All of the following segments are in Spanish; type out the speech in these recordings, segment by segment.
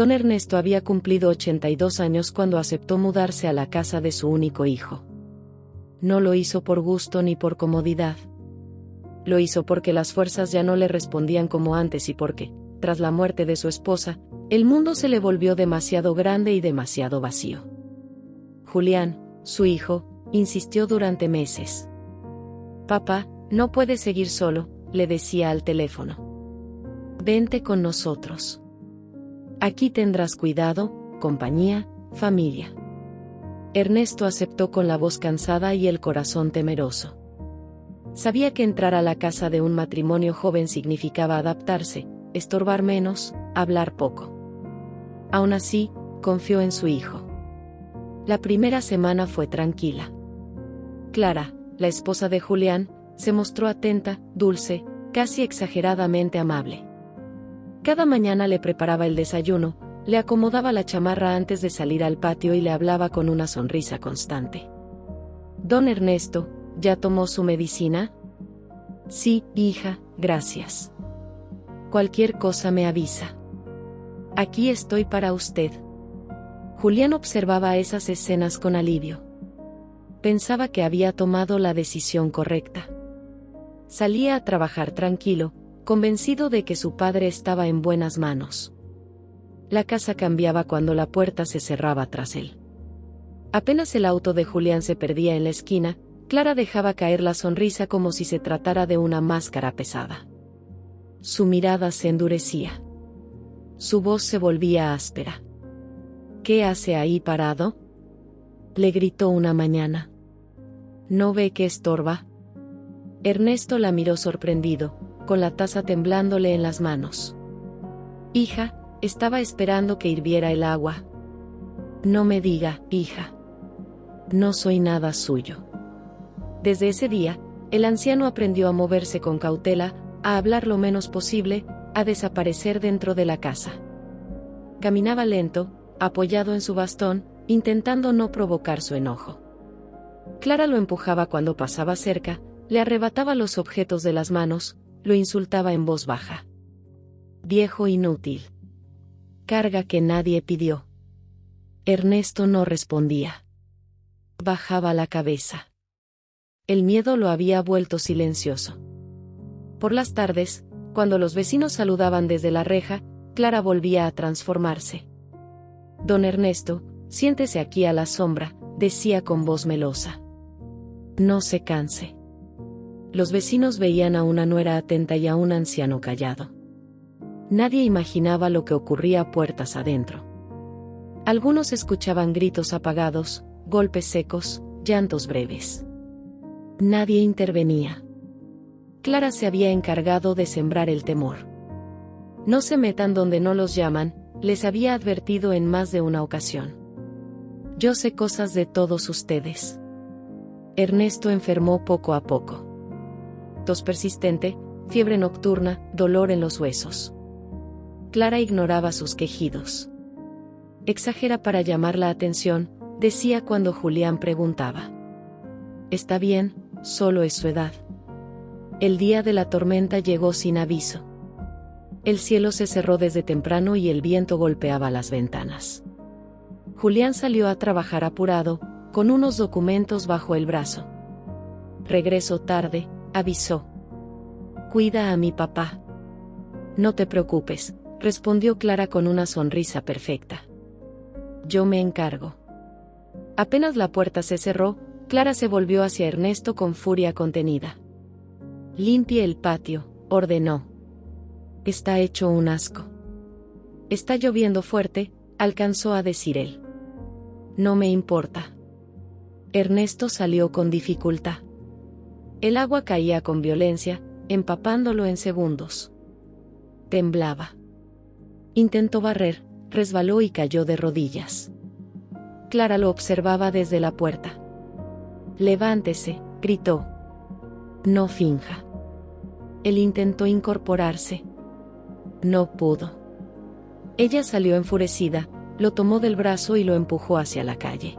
Don Ernesto había cumplido 82 años cuando aceptó mudarse a la casa de su único hijo. No lo hizo por gusto ni por comodidad. Lo hizo porque las fuerzas ya no le respondían como antes y porque, tras la muerte de su esposa, el mundo se le volvió demasiado grande y demasiado vacío. Julián, su hijo, insistió durante meses. «Papá, no puedes seguir solo», le decía al teléfono. «Vente con nosotros. Aquí tendrás cuidado, compañía, familia». Ernesto aceptó con la voz cansada y el corazón temeroso. Sabía que entrar a la casa de un matrimonio joven significaba adaptarse, estorbar menos, hablar poco. Aún así, confió en su hijo. La primera semana fue tranquila. Clara, la esposa de Julián, se mostró atenta, dulce, casi exageradamente amable. Cada mañana le preparaba el desayuno, le acomodaba la chamarra antes de salir al patio y le hablaba con una sonrisa constante. «Don Ernesto, ¿ya tomó su medicina?» «Sí, hija, gracias. Cualquier cosa me avisa. Aquí estoy para usted». Julián observaba esas escenas con alivio. Pensaba que había tomado la decisión correcta. Salía a trabajar tranquilo, convencido de que su padre estaba en buenas manos. La casa cambiaba cuando la puerta se cerraba tras él. Apenas el auto de Julián se perdía en la esquina, Clara dejaba caer la sonrisa como si se tratara de una máscara pesada. Su mirada se endurecía. Su voz se volvía áspera. «¿Qué hace ahí parado?», le gritó una mañana. «¿No ve que estorba?». Ernesto la miró sorprendido, con la taza temblándole en las manos. «Hija, estaba esperando que hirviera el agua». «No me diga, hija. No soy nada suyo». Desde ese día, el anciano aprendió a moverse con cautela, a hablar lo menos posible, a desaparecer dentro de la casa. Caminaba lento, apoyado en su bastón, intentando no provocar su enojo. Clara lo empujaba cuando pasaba cerca, le arrebataba los objetos de las manos, lo insultaba en voz baja. «Viejo inútil. Carga que nadie pidió». Ernesto no respondía. Bajaba la cabeza. El miedo lo había vuelto silencioso. Por las tardes, cuando los vecinos saludaban desde la reja, Clara volvía a transformarse. «Don Ernesto, siéntese aquí a la sombra», decía con voz melosa. «No se canse». Los vecinos veían a una nuera atenta y a un anciano callado. Nadie imaginaba lo que ocurría puertas adentro. Algunos escuchaban gritos apagados, golpes secos, llantos breves. Nadie intervenía. Clara se había encargado de sembrar el temor. «No se metan donde no los llaman», les había advertido en más de una ocasión. «Yo sé cosas de todos ustedes». Ernesto enfermó poco a poco. Tos persistente, fiebre nocturna, dolor en los huesos. Clara ignoraba sus quejidos. «Exagera para llamar la atención», decía cuando Julián preguntaba. «Está bien, solo es su edad». El día de la tormenta llegó sin aviso. El cielo se cerró desde temprano y el viento golpeaba las ventanas. Julián salió a trabajar apurado, con unos documentos bajo el brazo. «Regreso tarde», avisó. «Cuida a mi papá». «No te preocupes», respondió Clara con una sonrisa perfecta. «Yo me encargo». Apenas la puerta se cerró, Clara se volvió hacia Ernesto con furia contenida. «Limpie el patio», ordenó. «Está hecho un asco». «Está lloviendo fuerte», alcanzó a decir él. «No me importa». Ernesto salió con dificultad. El agua caía con violencia, empapándolo en segundos. Temblaba. Intentó barrer, resbaló y cayó de rodillas. Clara lo observaba desde la puerta. «Levántese», gritó. «No finja». Él intentó incorporarse. No pudo. Ella salió enfurecida, lo tomó del brazo y lo empujó hacia la calle.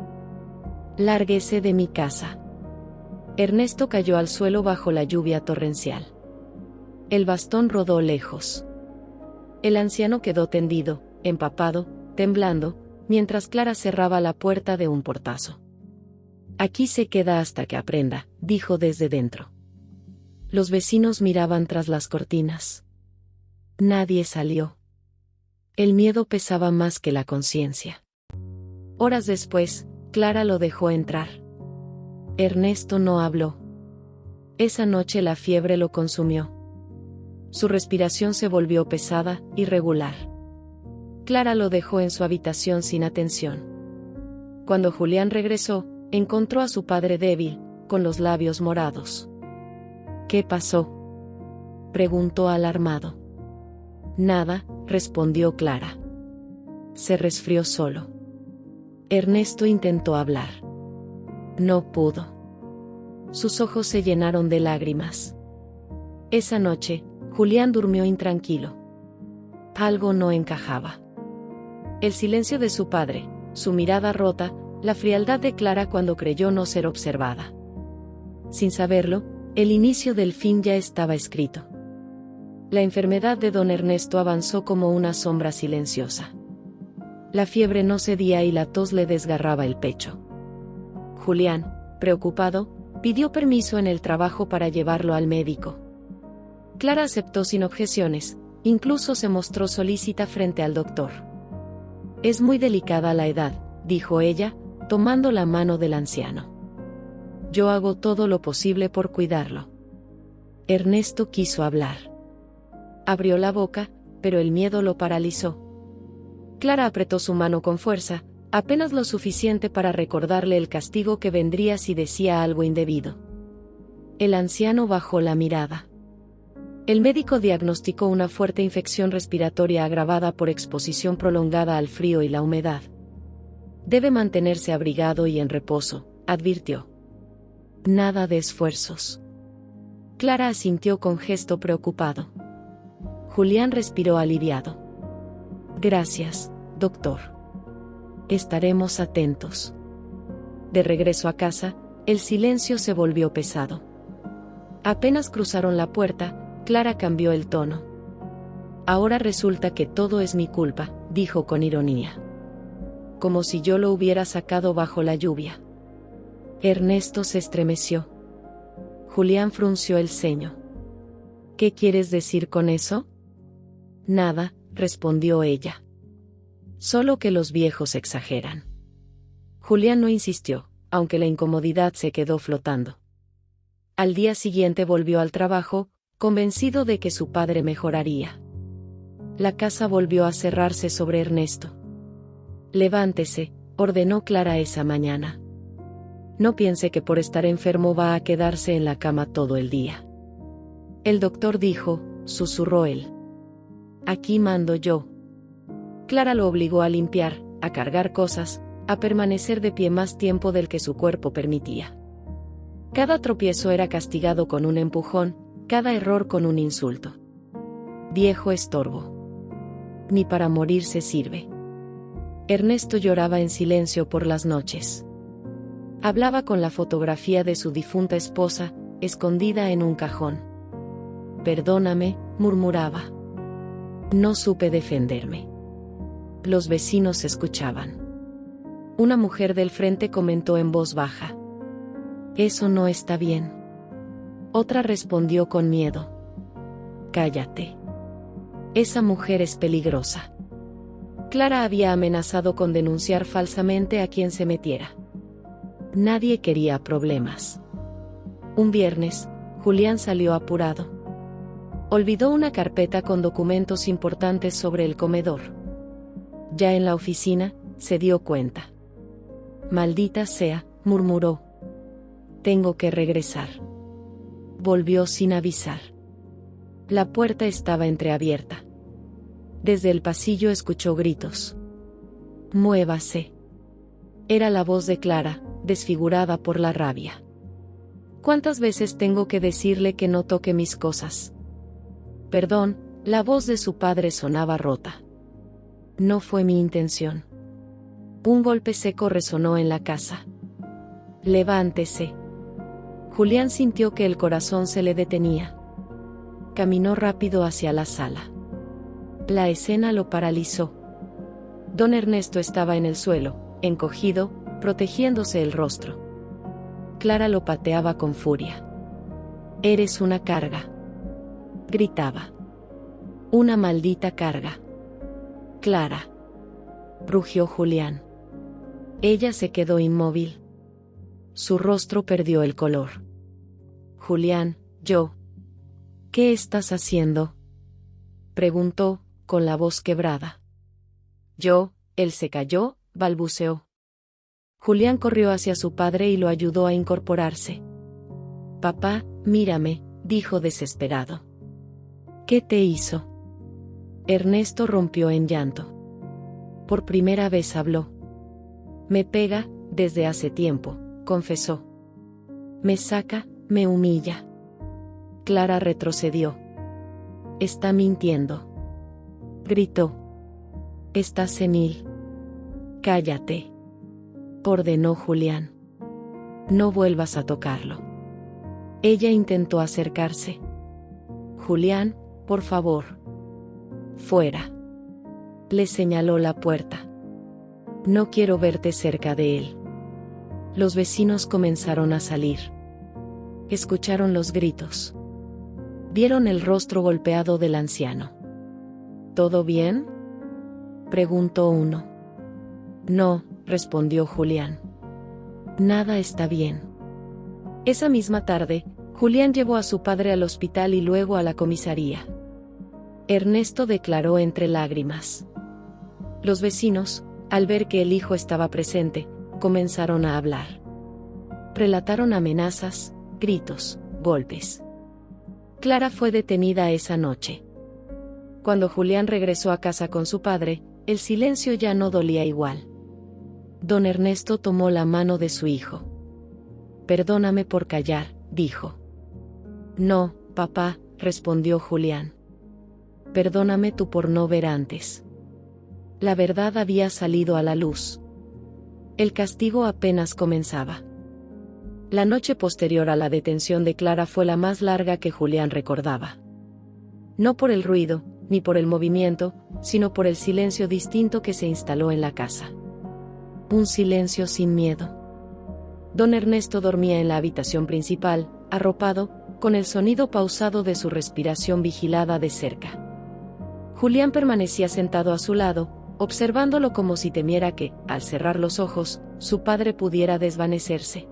«Lárguese de mi casa». Ernesto cayó al suelo bajo la lluvia torrencial. El bastón rodó lejos. El anciano quedó tendido, empapado, temblando, mientras Clara cerraba la puerta de un portazo. «Aquí se queda hasta que aprenda», dijo desde dentro. Los vecinos miraban tras las cortinas. Nadie salió. El miedo pesaba más que la conciencia. Horas después, Clara lo dejó entrar. Ernesto no habló. Esa noche la fiebre lo consumió. Su respiración se volvió pesada, irregular. Clara lo dejó en su habitación sin atención. Cuando Julián regresó, encontró a su padre débil, con los labios morados. «¿Qué pasó?», preguntó alarmado. «Nada», respondió Clara. Se resfrió solo. Ernesto intentó hablar. No pudo. Sus ojos se llenaron de lágrimas. Esa noche, Julián durmió intranquilo. Algo no encajaba. El silencio de su padre, su mirada rota, la frialdad de Clara cuando creyó no ser observada. Sin saberlo, el inicio del fin ya estaba escrito. La enfermedad de don Ernesto avanzó como una sombra silenciosa. La fiebre no cedía y la tos le desgarraba el pecho. Julián, preocupado, pidió permiso en el trabajo para llevarlo al médico. Clara aceptó sin objeciones, incluso se mostró solícita frente al doctor. «Es muy delicada la edad», dijo ella, tomando la mano del anciano. «Yo hago todo lo posible por cuidarlo». Ernesto quiso hablar. Abrió la boca, pero el miedo lo paralizó. Clara apretó su mano con fuerza, apenas lo suficiente para recordarle el castigo que vendría si decía algo indebido. El anciano bajó la mirada. El médico diagnosticó una fuerte infección respiratoria agravada por exposición prolongada al frío y la humedad. «Debe mantenerse abrigado y en reposo», advirtió. «Nada de esfuerzos». Clara asintió con gesto preocupado. Julián respiró aliviado. «Gracias, doctor. Estaremos atentos». De regreso a casa, el silencio se volvió pesado. Apenas cruzaron la puerta, Clara cambió el tono. «Ahora resulta que todo es mi culpa», dijo con ironía. «Como si yo lo hubiera sacado bajo la lluvia». Ernesto se estremeció. Julián frunció el ceño. «¿Qué quieres decir con eso?». «Nada», respondió ella. «Solo que los viejos exageran». Julián no insistió, aunque la incomodidad se quedó flotando. Al día siguiente volvió al trabajo, convencido de que su padre mejoraría. La casa volvió a cerrarse sobre Ernesto. «Levántese», ordenó Clara esa mañana. «No piense que por estar enfermo va a quedarse en la cama todo el día». «El doctor dijo», susurró él. «Aquí mando yo». Clara lo obligó a limpiar, a cargar cosas, a permanecer de pie más tiempo del que su cuerpo permitía. Cada tropiezo era castigado con un empujón, cada error con un insulto. «Viejo estorbo. Ni para morirse sirve». Ernesto lloraba en silencio por las noches. Hablaba con la fotografía de su difunta esposa, escondida en un cajón. «Perdóname», murmuraba. «No supe defenderme». Los vecinos escuchaban. Una mujer del frente comentó en voz baja: «Eso no está bien». Otra respondió con miedo: «Cállate. Esa mujer es peligrosa». Clara había amenazado con denunciar falsamente a quien se metiera. Nadie quería problemas. Un viernes, Julián salió apurado. Olvidó una carpeta con documentos importantes sobre el comedor. Ya en la oficina, se dio cuenta. «Maldita sea», murmuró. «Tengo que regresar». Volvió sin avisar. La puerta estaba entreabierta. Desde el pasillo escuchó gritos. «Muévase». Era la voz de Clara, desfigurada por la rabia. «¿Cuántas veces tengo que decirle que no toque mis cosas?». «Perdón», la voz de su padre sonaba rota. «No fue mi intención». Un golpe seco resonó en la casa. «Levántese». Julián sintió que el corazón se le detenía. Caminó rápido hacia la sala. La escena lo paralizó. Don Ernesto estaba en el suelo, encogido, protegiéndose el rostro. Clara lo pateaba con furia. «Eres una carga», gritaba. «Una maldita carga». «Clara», rugió Julián. Ella se quedó inmóvil. Su rostro perdió el color. «Julián, yo». «¿Qué estás haciendo?», preguntó, con la voz quebrada. Él se calló, balbuceó. Julián corrió hacia su padre y lo ayudó a incorporarse. «Papá, mírame», dijo desesperado. «¿Qué te hizo?». Ernesto rompió en llanto. Por primera vez habló. «Me pega, desde hace tiempo», confesó. «Me saca, me humilla». Clara retrocedió. «Está mintiendo», gritó. «Estás senil». «Cállate», ordenó Julián. «No vuelvas a tocarlo». Ella intentó acercarse. «Julián, por favor». «Fuera». Le señaló la puerta. «No quiero verte cerca de él». Los vecinos comenzaron a salir. Escucharon los gritos. Vieron el rostro golpeado del anciano. «¿Todo bien?», preguntó uno. «No», respondió Julián. «Nada está bien». Esa misma tarde, Julián llevó a su padre al hospital y luego a la comisaría. Ernesto declaró entre lágrimas. Los vecinos, al ver que el hijo estaba presente, comenzaron a hablar. Relataron amenazas, gritos, golpes. Clara fue detenida esa noche. Cuando Julián regresó a casa con su padre, el silencio ya no dolía igual. Don Ernesto tomó la mano de su hijo. «Perdóname por callar», dijo. «No, papá», respondió Julián. «Perdóname tú por no ver antes». La verdad había salido a la luz. El castigo apenas comenzaba. La noche posterior a la detención de Clara fue la más larga que Julián recordaba. No por el ruido, ni por el movimiento, sino por el silencio distinto que se instaló en la casa. Un silencio sin miedo. Don Ernesto dormía en la habitación principal, arropado, con el sonido pausado de su respiración vigilada de cerca. Julián permanecía sentado a su lado, observándolo como si temiera que, al cerrar los ojos, su padre pudiera desvanecerse.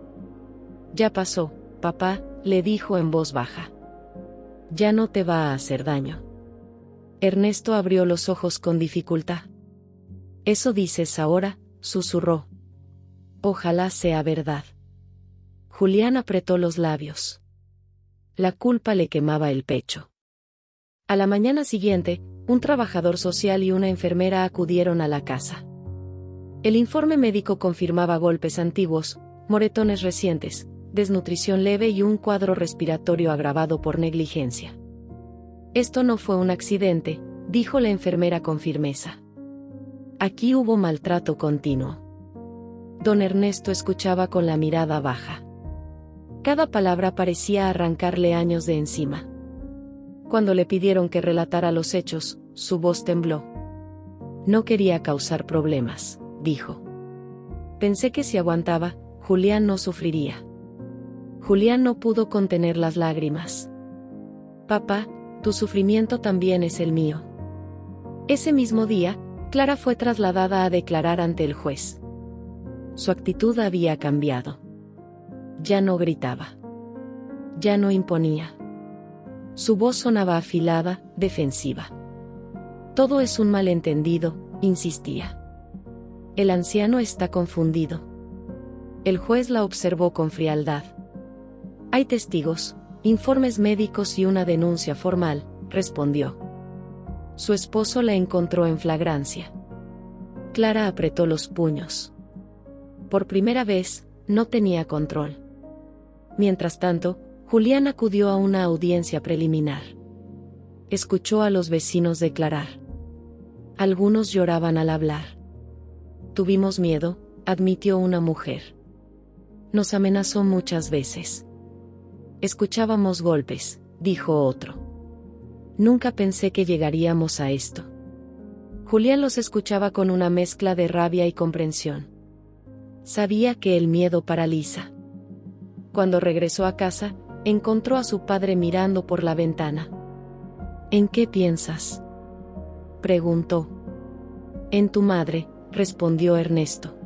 «Ya pasó, papá», le dijo en voz baja. «Ya no te va a hacer daño». Ernesto abrió los ojos con dificultad. «¿Eso dices ahora?», susurró. «Ojalá sea verdad». Julián apretó los labios. La culpa le quemaba el pecho. A la mañana siguiente, un trabajador social y una enfermera acudieron a la casa. El informe médico confirmaba golpes antiguos, moretones recientes, desnutrición leve y un cuadro respiratorio agravado por negligencia. «Esto no fue un accidente», dijo la enfermera con firmeza. «Aquí hubo maltrato continuo». Don Ernesto escuchaba con la mirada baja. Cada palabra parecía arrancarle años de encima. Cuando le pidieron que relatara los hechos, su voz tembló. «No quería causar problemas», dijo. «Pensé que si aguantaba, Julián no sufriría». Julián no pudo contener las lágrimas. «Papá, tu sufrimiento también es el mío». Ese mismo día, Clara fue trasladada a declarar ante el juez. Su actitud había cambiado. Ya no gritaba. Ya no imponía. Su voz sonaba afilada, defensiva. «Todo es un malentendido», insistía. «El anciano está confundido». El juez la observó con frialdad. «Hay testigos, informes médicos y una denuncia formal», respondió. Su esposo la encontró en flagrancia. Clara apretó los puños. Por primera vez, no tenía control. Mientras tanto, Julián acudió a una audiencia preliminar. Escuchó a los vecinos declarar. Algunos lloraban al hablar. «Tuvimos miedo», admitió una mujer. «Nos amenazó muchas veces». «Escuchábamos golpes», dijo otro. «Nunca pensé que llegaríamos a esto». Julián los escuchaba con una mezcla de rabia y comprensión. Sabía que el miedo paraliza. Cuando regresó a casa, encontró a su padre mirando por la ventana. ¿En qué piensas?, preguntó. En tu madre, respondió Ernesto.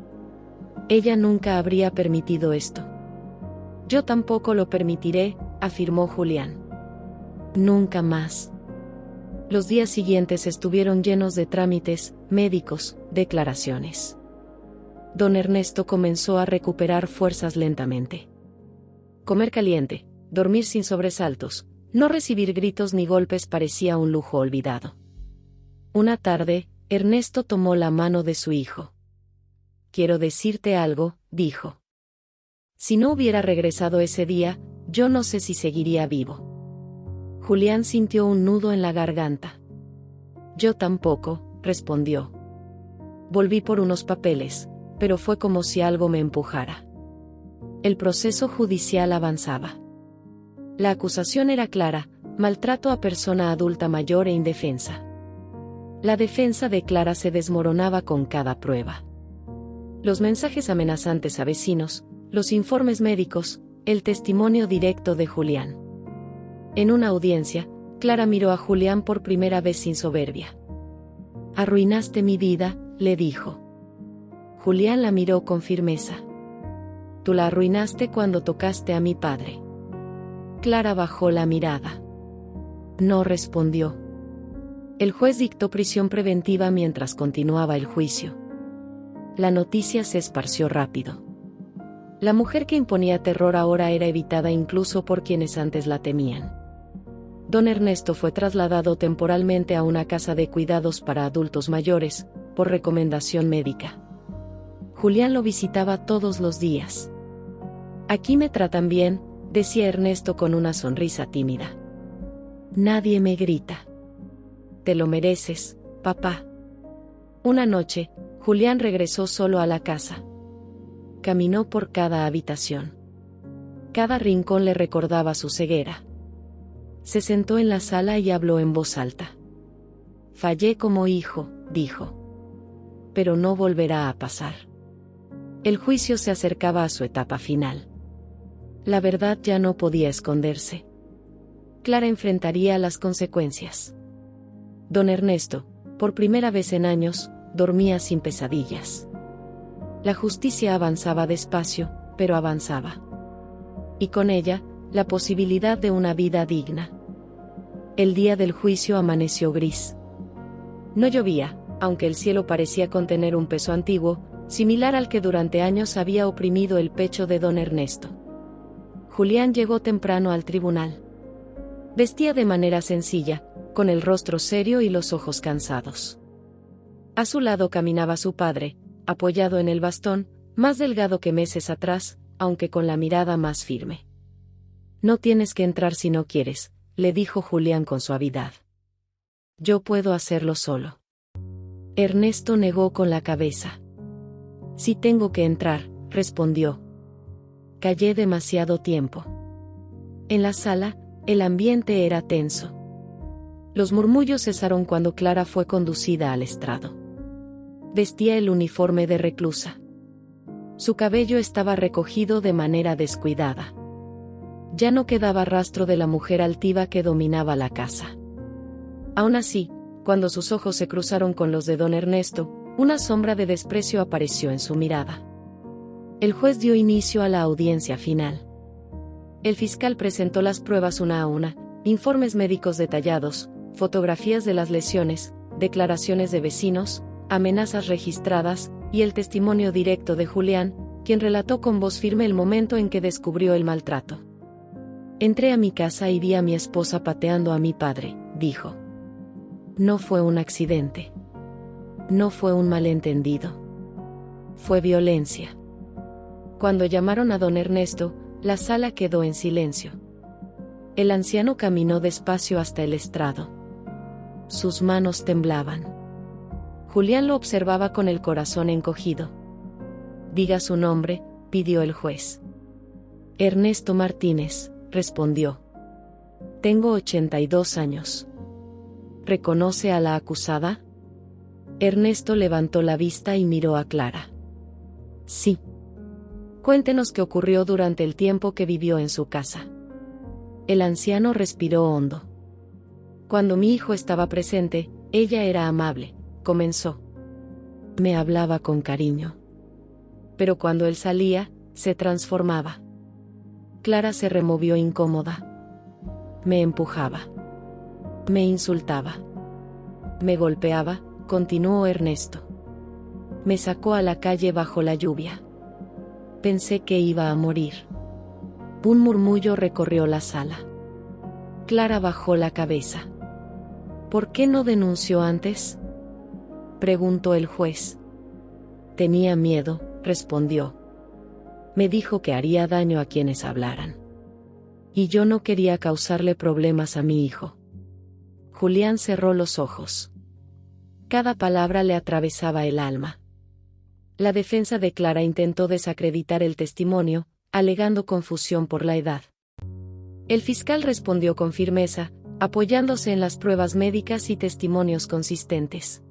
Ella nunca habría permitido esto. Yo tampoco lo permitiré, afirmó Julián. Nunca más. Los días siguientes estuvieron llenos de trámites, médicos, declaraciones. Don Ernesto comenzó a recuperar fuerzas lentamente. Comer caliente, dormir sin sobresaltos, no recibir gritos ni golpes parecía un lujo olvidado. Una tarde, Ernesto tomó la mano de su hijo. Quiero decirte algo, dijo. Si no hubiera regresado ese día, yo no sé si seguiría vivo. Julián sintió un nudo en la garganta. Yo tampoco, respondió. Volví por unos papeles, pero fue como si algo me empujara. El proceso judicial avanzaba. La acusación era clara: maltrato a persona adulta mayor e indefensa. La defensa de Clara se desmoronaba con cada prueba. Los mensajes amenazantes a vecinos, los informes médicos, el testimonio directo de Julián. En una audiencia, Clara miró a Julián por primera vez sin soberbia. Arruinaste mi vida, le dijo. Julián la miró con firmeza. Tú la arruinaste cuando tocaste a mi padre. Clara bajó la mirada. No respondió. El juez dictó prisión preventiva mientras continuaba el juicio. La noticia se esparció rápido. La mujer que imponía terror ahora era evitada incluso por quienes antes la temían. Don Ernesto fue trasladado temporalmente a una casa de cuidados para adultos mayores, por recomendación médica. Julián lo visitaba todos los días. Aquí me tratan bien, decía Ernesto con una sonrisa tímida. Nadie me grita. Te lo mereces, papá. Una noche, Julián regresó solo a la casa. Caminó por cada habitación. Cada rincón le recordaba su ceguera. Se sentó en la sala y habló en voz alta. Fallé como hijo, dijo. Pero no volverá a pasar. El juicio se acercaba a su etapa final. La verdad ya no podía esconderse. Clara enfrentaría las consecuencias. Don Ernesto, por primera vez en años, dormía sin pesadillas. La justicia avanzaba despacio, pero avanzaba. Y con ella, la posibilidad de una vida digna. El día del juicio amaneció gris. No llovía, aunque el cielo parecía contener un peso antiguo, similar al que durante años había oprimido el pecho de don Ernesto. Julián llegó temprano al tribunal. Vestía de manera sencilla, con el rostro serio y los ojos cansados. A su lado caminaba su padre, apoyado en el bastón, más delgado que meses atrás, aunque con la mirada más firme. No tienes que entrar si no quieres, le dijo Julián con suavidad. Yo puedo hacerlo solo. Ernesto negó con la cabeza. Sí tengo que entrar, respondió. Callé demasiado tiempo. En la sala, el ambiente era tenso. Los murmullos cesaron cuando Clara fue conducida al estrado. Vestía el uniforme de reclusa. Su cabello estaba recogido de manera descuidada. Ya no quedaba rastro de la mujer altiva que dominaba la casa. Aún así, cuando sus ojos se cruzaron con los de don Ernesto, una sombra de desprecio apareció en su mirada. El juez dio inicio a la audiencia final. El fiscal presentó las pruebas una a una, informes médicos detallados, fotografías de las lesiones, declaraciones de vecinos, amenazas registradas, y el testimonio directo de Julián, quien relató con voz firme el momento en que descubrió el maltrato. Entré a mi casa y vi a mi esposa pateando a mi padre, dijo. No fue un accidente. No fue un malentendido. Fue violencia. Cuando llamaron a don Ernesto, la sala quedó en silencio. El anciano caminó despacio hasta el estrado. Sus manos temblaban. Julián lo observaba con el corazón encogido. Diga su nombre, pidió el juez. Ernesto Martínez, respondió. Tengo 82 años. ¿Reconoce a la acusada? Ernesto levantó la vista y miró a Clara. Sí. Cuéntenos qué ocurrió durante el tiempo que vivió en su casa. El anciano respiró hondo. Cuando mi hijo estaba presente, ella era amable, comenzó. Me hablaba con cariño. Pero cuando él salía, se transformaba. Clara se removió incómoda. Me empujaba. Me insultaba. Me golpeaba, continuó Ernesto. Me sacó a la calle bajo la lluvia. Pensé que iba a morir. Un murmullo recorrió la sala. Clara bajó la cabeza. ¿Por qué no denunció antes?, preguntó el juez. Tenía miedo, respondió. Me dijo que haría daño a quienes hablaran. Y yo no quería causarle problemas a mi hijo. Julián cerró los ojos. Cada palabra le atravesaba el alma. La defensa de Clara intentó desacreditar el testimonio, alegando confusión por la edad. El fiscal respondió con firmeza, apoyándose en las pruebas médicas y testimonios consistentes.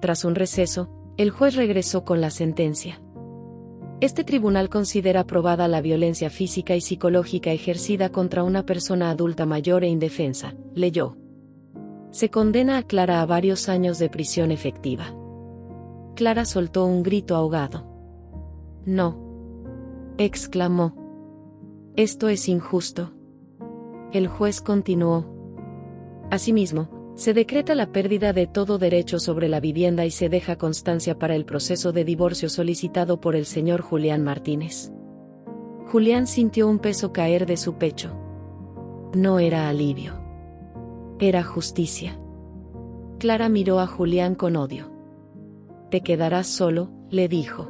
Tras un receso, el juez regresó con la sentencia. Este tribunal considera probada la violencia física y psicológica ejercida contra una persona adulta mayor e indefensa, leyó. Se condena a Clara a varios años de prisión efectiva. Clara soltó un grito ahogado. No, exclamó. Esto es injusto. El juez continuó. Asimismo, se decreta la pérdida de todo derecho sobre la vivienda y se deja constancia para el proceso de divorcio solicitado por el señor Julián Martínez. Julián sintió un peso caer de su pecho. No era alivio. Era justicia. Clara miró a Julián con odio. Te quedarás solo, le dijo.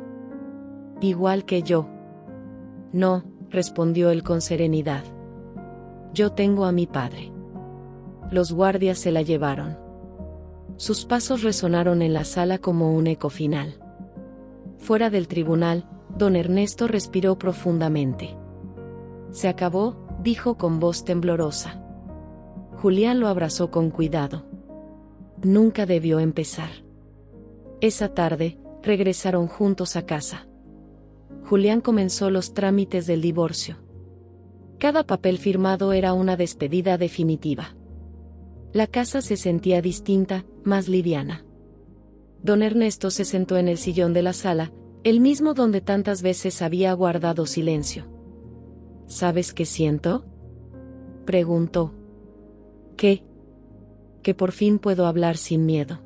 Igual que yo. No, respondió él con serenidad. Yo tengo a mi padre. Los guardias se la llevaron. Sus pasos resonaron en la sala como un eco final. Fuera del tribunal, don Ernesto respiró profundamente. Se acabó, dijo con voz temblorosa. Julián lo abrazó con cuidado. Nunca debió empezar. Esa tarde, regresaron juntos a casa. Julián comenzó los trámites del divorcio. Cada papel firmado era una despedida definitiva. La casa se sentía distinta, más liviana. Don Ernesto se sentó en el sillón de la sala, el mismo donde tantas veces había guardado silencio. ¿Sabes qué siento?, preguntó. ¿Qué? Que por fin puedo hablar sin miedo.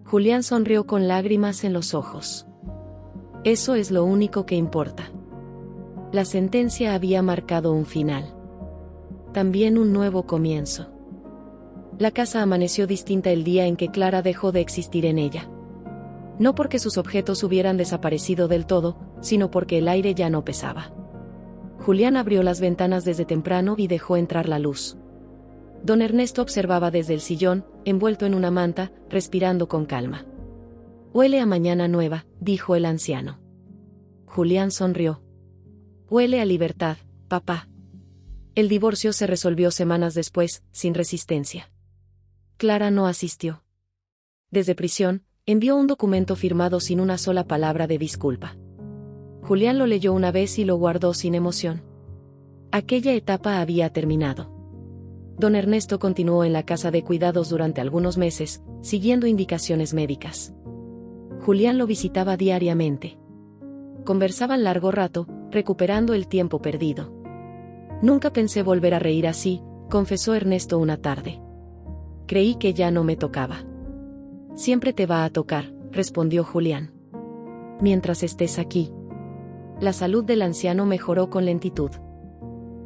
Julián sonrió con lágrimas en los ojos. Eso es lo único que importa. La sentencia había marcado un final. También un nuevo comienzo. La casa amaneció distinta el día en que Clara dejó de existir en ella. No porque sus objetos hubieran desaparecido del todo, sino porque el aire ya no pesaba. Julián abrió las ventanas desde temprano y dejó entrar la luz. Don Ernesto observaba desde el sillón, envuelto en una manta, respirando con calma. Huele a mañana nueva, dijo el anciano. Julián sonrió. Huele a libertad, papá. El divorcio se resolvió semanas después, sin resistencia. Clara no asistió. Desde prisión, envió un documento firmado sin una sola palabra de disculpa. Julián lo leyó una vez y lo guardó sin emoción. Aquella etapa había terminado. Don Ernesto continuó en la casa de cuidados durante algunos meses, siguiendo indicaciones médicas. Julián lo visitaba diariamente. Conversaban largo rato, recuperando el tiempo perdido. Nunca pensé volver a reír así, confesó Ernesto una tarde. Creí que ya no me tocaba. Siempre te va a tocar, respondió Julián. Mientras estés aquí. La salud del anciano mejoró con lentitud.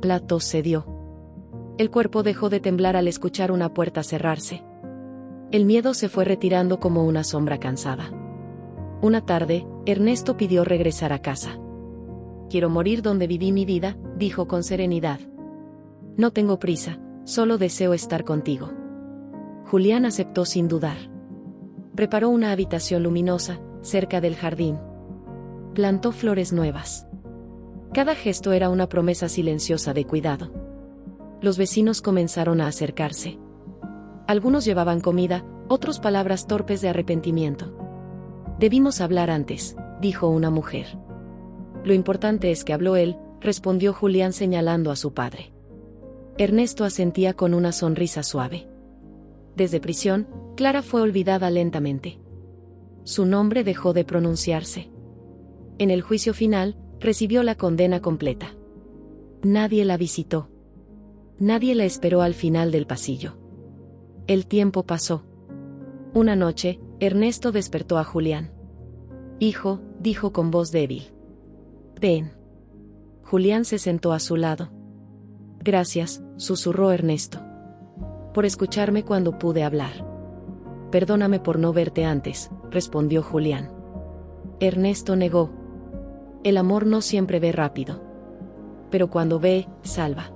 La tos cedió. El cuerpo dejó de temblar al escuchar una puerta cerrarse. El miedo se fue retirando como una sombra cansada. Una tarde, Ernesto pidió regresar a casa. Quiero morir donde viví mi vida, dijo con serenidad. No tengo prisa, solo deseo estar contigo. Julián aceptó sin dudar. Preparó una habitación luminosa, cerca del jardín. Plantó flores nuevas. Cada gesto era una promesa silenciosa de cuidado. Los vecinos comenzaron a acercarse. Algunos llevaban comida, Otras palabras torpes de arrepentimiento. Debimos hablar antes, dijo una mujer. Lo importante es que habló él, respondió Julián señalando a su padre. Ernesto asentía con una sonrisa suave. Desde prisión, Clara fue olvidada lentamente. Su nombre dejó de pronunciarse. En el juicio final, recibió la condena completa. Nadie la visitó. Nadie la esperó al final del pasillo. El tiempo pasó. Una noche, Ernesto despertó a Julián. Hijo, dijo con voz débil. Ven. Julián se sentó a su lado. Gracias, susurró Ernesto. Por escucharme cuando pude hablar. Perdóname por no verte antes, respondió Julián. Ernesto negó. El amor no siempre ve rápido. Pero cuando ve, salva.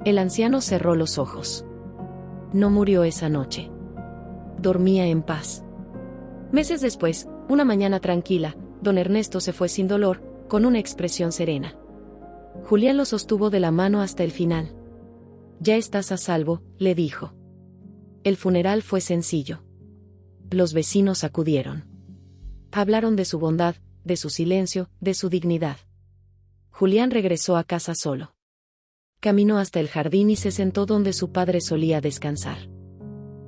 El anciano cerró los ojos. No murió esa noche. Dormía en paz. Meses después, una mañana tranquila, don Ernesto se fue sin dolor, con una expresión serena. Julián lo sostuvo de la mano hasta el final. Ya estás a salvo, le dijo. El funeral fue sencillo. Los vecinos acudieron. Hablaron de su bondad, de su silencio, de su dignidad. Julián regresó a casa solo. Caminó hasta el jardín y se sentó donde su padre solía descansar.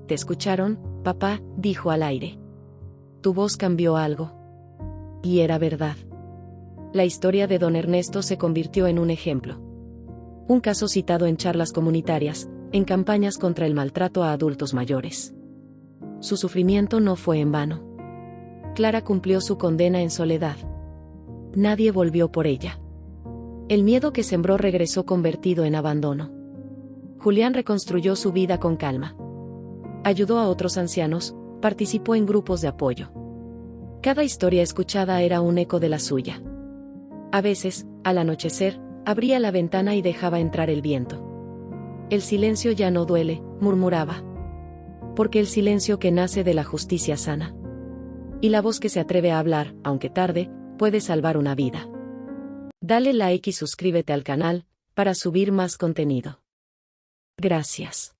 ¿Te escucharon, papá?, dijo al aire. Tu voz cambió algo. Y era verdad. La historia de don Ernesto se convirtió en un ejemplo. Un caso citado en charlas comunitarias, en campañas contra el maltrato a adultos mayores. Su sufrimiento no fue en vano. Clara cumplió su condena en soledad. Nadie volvió por ella. El miedo que sembró regresó convertido en abandono. Julián reconstruyó su vida con calma. Ayudó a otros ancianos, participó en grupos de apoyo. Cada historia escuchada era un eco de la suya. A veces, al anochecer, abría la ventana y dejaba entrar el viento. El silencio ya no duele, murmuraba. Porque el silencio que nace de la justicia sana. Y la voz que se atreve a hablar, aunque tarde, puede salvar una vida. Dale like y suscríbete al canal, para subir más contenido. Gracias.